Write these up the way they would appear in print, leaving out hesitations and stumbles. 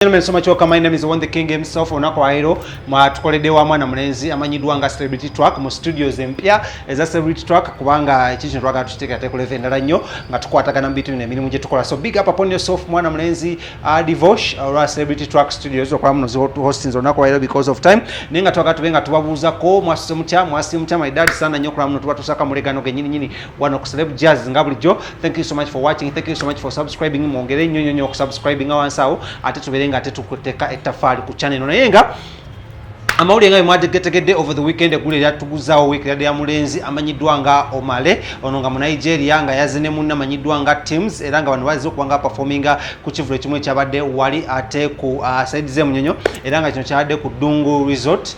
Gentlemen, so much welcome. My name is One the King himself. Onako aero mwatukoledde wa mwana mulenzi amanyiddwa nga Celebrity Truck mu studios empya eza Celebrity Truck kubanga ekintu twaga tuteekate ku level endala nnyo nga tukwatagana mu bitu emirimu gye tukola. So big up upon yourself mwana mulenzi Divosh or Celebrity Truck Studios okwa muno hosting onako aero because of time nenga twaga tubenga tubabuuzako mwasi mutya my dad sana nnyo kula muno tuba tusaka mulegano ge nyini wano ku Celeb Jazz nga bulijjo. Thank you so much for watching, thank you so much for subscribing. Mwongere nnyo ku subscribing awansawo ate tubere nga tetukuteka ettafali ku channel naye nga amawulire nga mwategetegedde over the weekend eggulu lyatuguzaawo weekend ya mulenzi amanyiddwa nga Omah ono nga mu Nigeria nga yazze ne munna amanyiddwa nga Teams era nga bano bazze okuba nga performinga ku kivulo ekimu ekyabadde wali ate ku side z'emunyonyo era nga kino kyabadde ku Ddungu Resort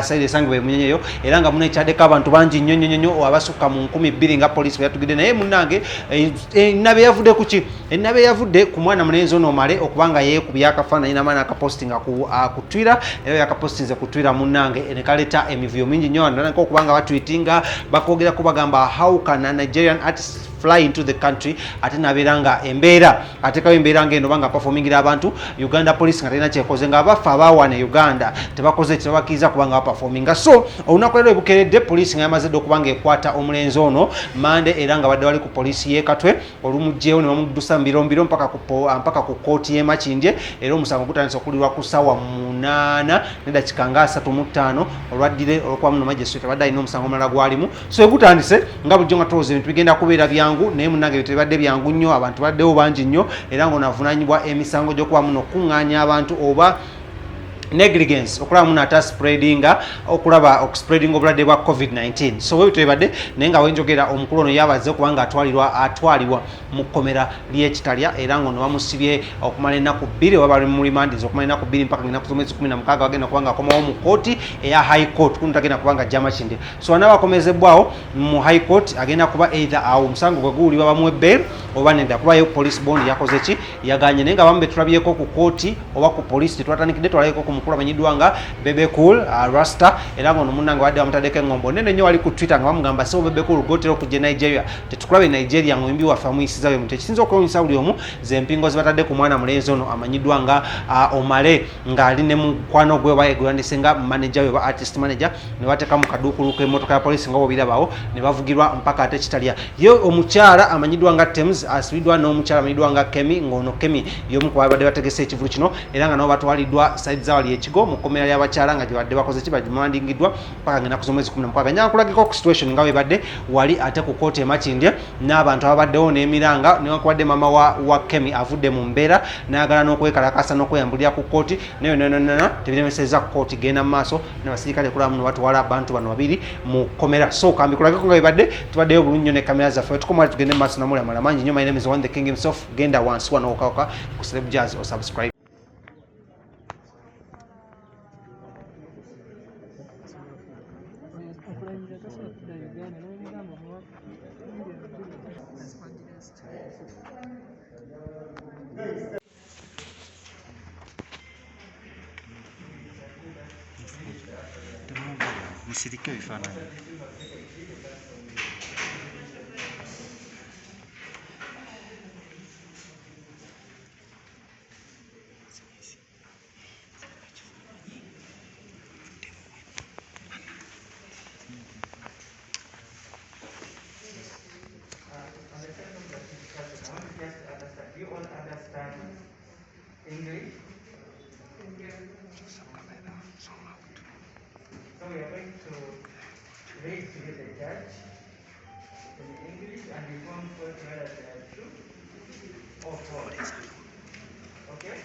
side esangibwa emunyonyo era nga muno ekyaddeko abantu bangi nnyo abasukka mu 2,000 nga poliisi bwe yatugidde naye munnange ennabe yavudde ku ki ennabe yavudde ku mwana mulenzi ono Omah okubanga yeekubya akafaananyi n'amaani akapostinga ku Twitter era yakapostinze ku Twitter munange nekaleta emivuyo mingi nnyo ndanako okubanga batweetinga bakogera kubagamba how can a Nigerian artist fly into the country ate naberanga embeera atekayo embeera ngendo banga performingira abantu Uganda police nga tena kyekoze nga abafa abawane Uganda tebakoze kirabakiza kubanga performinga. So olunaku leero ebukeredde police nga yamaze okubanga ekwata omulenzi ono mande era nga badde wali ku police ye Katwe olumujjeewo ne bamuddusa mbirombiro mpaka ku kooti y'e Makindye era omusango gutandise okulirwa ku ssaawa 8 n'eddakiika nga 35 olwaddire olwokuba muno magistrate badde alina omusango omulala gwalimu. So egutandise nga bulijjo nga tulowooza ebintu bigenda kubeera byangu naye munnange tebadde byangu nnyo abantu baddewo bangi nnyo era ng'onavunaanyibwa emisango gy'okuba muno okuŋŋaanya abantu oba negligence okulaba muno ata spreadinga okulaba okuspreading obulwadde bwa COVID-19. So wewe tebadde naye nga wenjogera omukulu ono yabaze kubanga atwalibwa mu kkomera ly'Ekitalya era ng'ono bamusibye okumala ennaku 2 oba bali mu remand okumala ennaku 2 mpaka ennaku z'omwezi 16 bagenda kubanga akomawo mu kooti eya high court kuno tagenda kubanga ajja Makindye. So anaabakomezebwawo mu high court agenda kuba either awo omusango gwe guwulibwa bamuwe bail oba nedda kuba yo police bond yakoze ki yaganye naye nga bamu betulabyeko ku kooti oba ku police tetwatandikidde twalabeko ku mukulu amanyiddwa nga BEBECOOL Rasta era ng'ono munnange wadde bamutaddeko eŋŋombo nene nnyo wali ku Twitter nga bamugamba sebo BEBECOOL gotera okujja Nigeria tetukulabe Nigeria ng'embi waffe amuyisizayo muntu ekisinza okwewuunyisa buli omu ze mpingo ze batadde ku mwana mulenzi ono amanyiddwa nga Omah ng'ali ne mukwano gwe oba egwandise nga manager we oba artist manager ne bateeka mu kaduukulu k'emmotoka ya poliisi nga bw'obirabaawo ne bavugirwa mpaka ate Kitalya. Ye omukyala amanyiddwa nga Tems asibiddwa n'omukyala amanyiddwa nga Kemi ng'ono Kemi y'omu ku babadde bategese ekivulu kino era nga nabo batwaliddwa side zawali ekigo mu kkomera ly'abakyala nga gye badde bakoze ki bagimandingiddwa mpaka ng'ennaku z'omwezi 16. Nyankulagiko ku situation nga bwe badde wali ate ku kooti e Makindye n'abantu ababaddewo n'emiranga newankubadde mama wa Kemi avudde mu mbeera n'ayagala n'okwekalakasa n'okweyambulira ku kooti nayo tebiremeseza kooti genda mu maaso n'abasirikale kulaba muno batwala abantu bano babiri mu kkomera. So kambikulagiko nga bwe badde tubaddeyo bulungi nnyo ne kamera zaffe tukomala tugende mu maaso namuli mangi nnyo. My name is One the King himself. Genda once wanookawuka ku Celeb Jazz or subscribe. Musirike ebifaananyi you all understand English? So we are going to read to you the judge in English and you won't put whether they are true or false. Okay?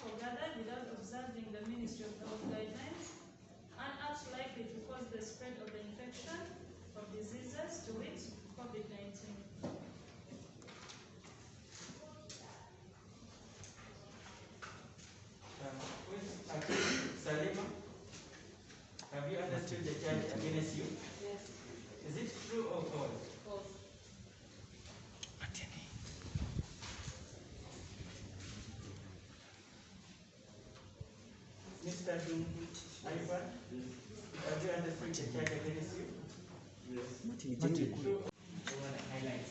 or gathered without observing the Ministry of Health guidelines and act likely to cause the spread of the infection of diseases, to wit, COVID-19. Salima, have you understood the charge against you? Yes. Is it true or false? False. Mr. Ivan, have you understood the charge against you? Yes. Is it true? I want to highlight.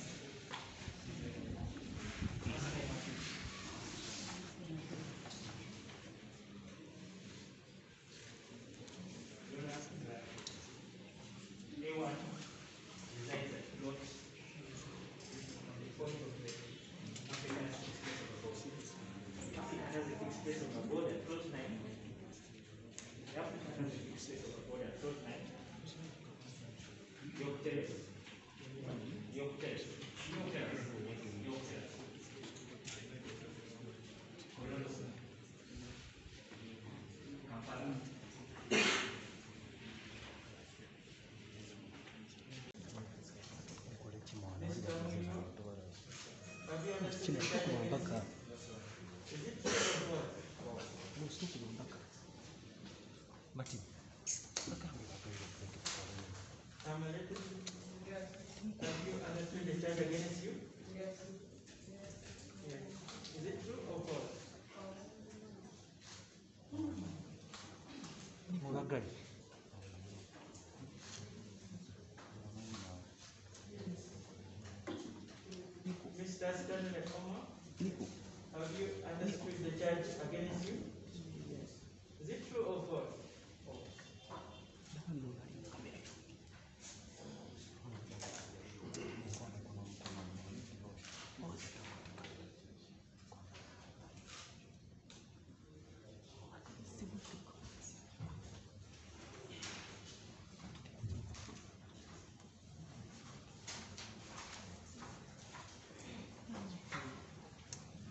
A1 resides at plot on the point of the African express of the body. Africa has a fixed place of the body at plot 9. The Africa has a fixed place of the body at plot 9. York Terrace. York Terrace. York Terrace. York Terrace. Colonosum. Kampala. Martin. Have you understood the charge against you? Yes. Yes. Is it true or false? Mr. Stanley Omah, have you understood the charge against you? Yes. Is it true or false?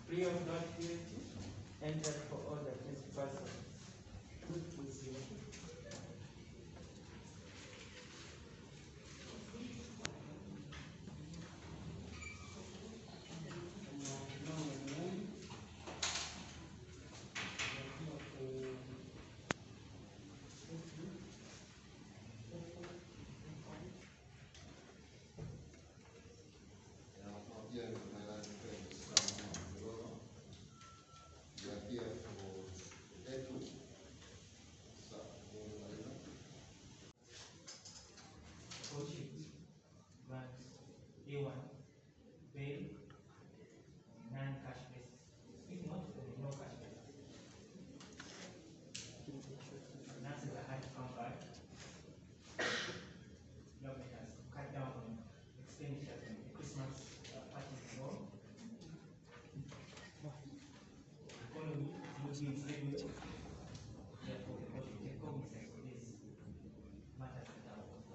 Plea of not guilty entered for all the accused persons. A1, bail, non-cash basis. If not, then no cash basis. Finances are hard to come by. Government has cut down on expenditures on the Christmas parties and all. Economy is moving everywhere. Therefore, the court will take cognizance of these matters that are of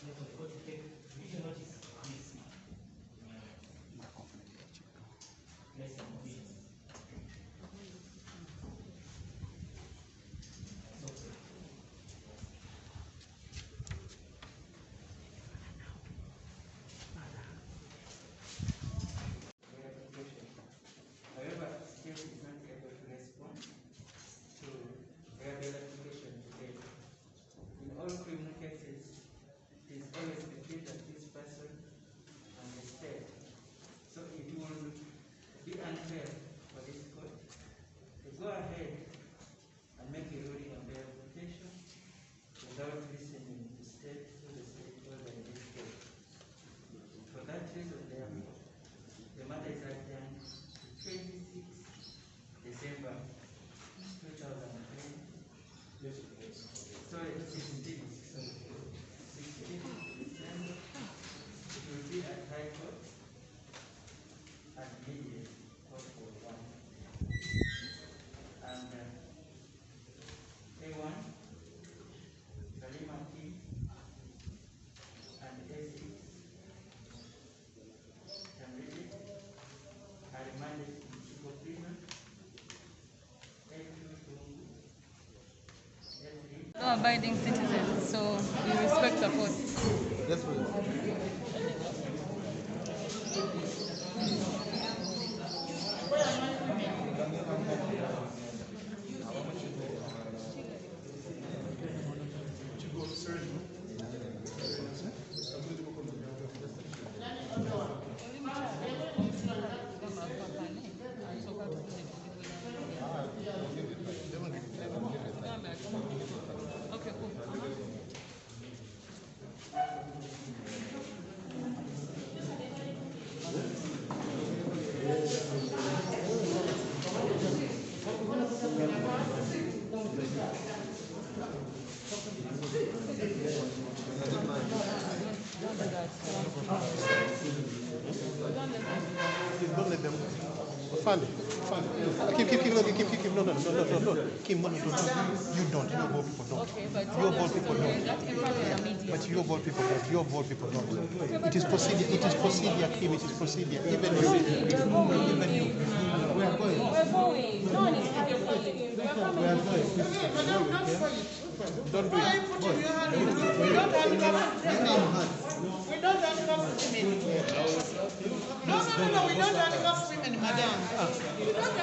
therefore, the court will take judicial notice of this place and conditions. However, still is not able to respond to their bail application today. In all criminal cases, it is always the case that this person and the state. So it will be unfair for this court to go ahead and make a ruling on their application without listening to the stakeholder in this case. For that reason, therefore, the matter is adjourned to 26 December 2010. Sorry, 16. Sorry. 16 December. It will be at High Court at midday, court for 1. And A1, Salima P. law-abiding citizens, so we respect the court. Yes, please. Okay, cool. Don't let them. Fund. Keep. No. Kim, no. You don't. Your board people don't. Okay, but Your board people don't. that in front of the media. But your board people don't. Your board people don't. It is procedure. Kim. It is procedure. Even you. We are going. We're going. No one is taking part. We're coming. We are going. Don't do it. We don't handcuff women. We don't handcuff women. No, we don't handcuff women, madam. We don't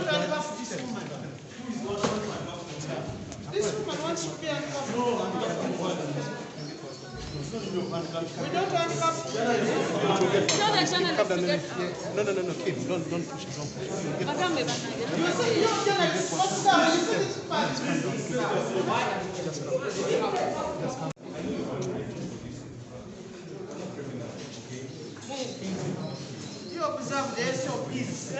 handcuff this woman. This woman wants to be handcuffed. We don't handcuff women. No, Kim. Don't push it. You say you're journalist. What's that? You say this man. You observe the SOPs.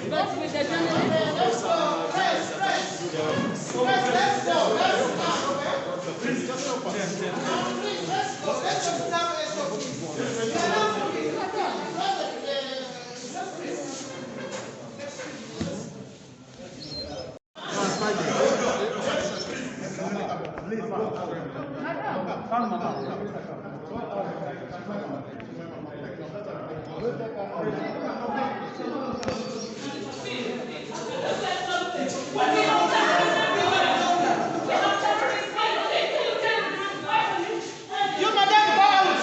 But with the journalists, Let's go. Let's observe SOPs. You madam, go out.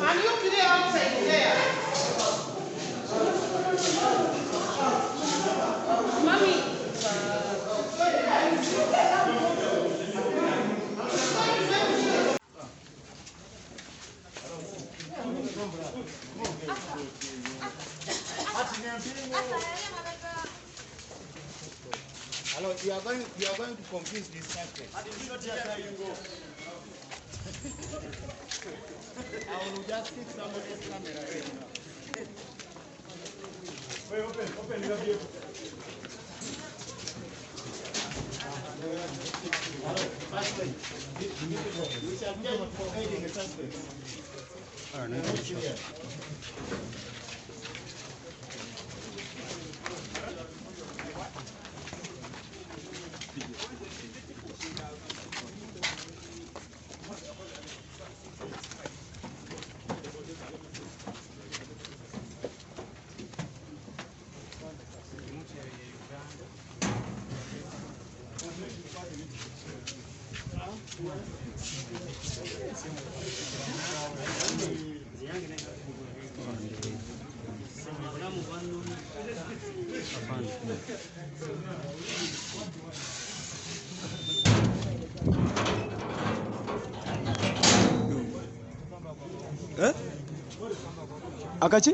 And you today outside there. mommy. Hello, you are going to confuse this suspect. I will just fix somebody's camera right now. Wait, open, you have here. Suspect. We shall get for aiding a suspect. Akachi?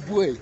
boy.